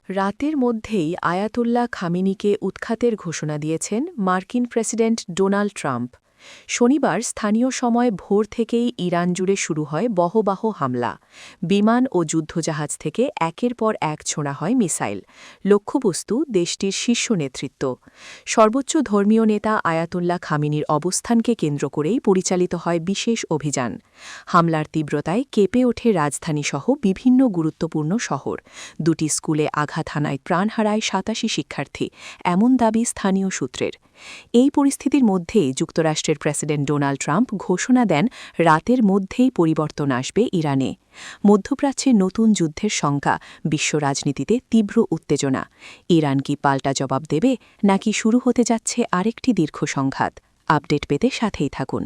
রাতের মধ্যেই আয়াতুল্লাহ খামেনিকে উৎখাতের ঘোষণা দিয়েছেন মার্কিন প্রেসিডেন্ট ডোনাল্ড ট্রাম্প। শনিবার স্থানীয় সময় ভোর থেকেই ইরান জুড়ে শুরু হয় বহবাহ হামলা। বিমান ও যুদ্ধজাহাজ থেকে একের পর এক ছোঁড়া হয় মিসাইল। লক্ষ্যবস্তু দেশটির শীর্ষ নেতৃত্ব। সর্বোচ্চ ধর্মীয় নেতা আয়াতুল্লাহ খামেনির অবস্থানকে কেন্দ্র করেই পরিচালিত হয় বিশেষ অভিযান। হামলার তীব্রতায় কেঁপে ওঠে রাজধানীসহ বিভিন্ন গুরুত্বপূর্ণ শহর। দুটি স্কুলে আঘাত হানায় প্রাণ হারায় ৮৭ শিক্ষার্থী, এমন দাবি স্থানীয় সূত্রের। এই পরিস্থিতির মধ্যেই যুক্তরাষ্ট্রের প্রেসিডেন্ট ডোনাল্ড ট্রাম্প ঘোষণা দেন রাতের মধ্যেই পরিবর্তন আসবে ইরানে। মধ্যপ্রাচ্যে নতুন যুদ্ধের শঙ্কা, বিশ্ব রাজনীতিতে তীব্র উত্তেজনা। ইরান কি পাল্টা জবাব দেবে, নাকি শুরু হতে যাচ্ছে আরেকটি দীর্ঘ সংঘাত? আপডেট পেতে সাথেই থাকুন।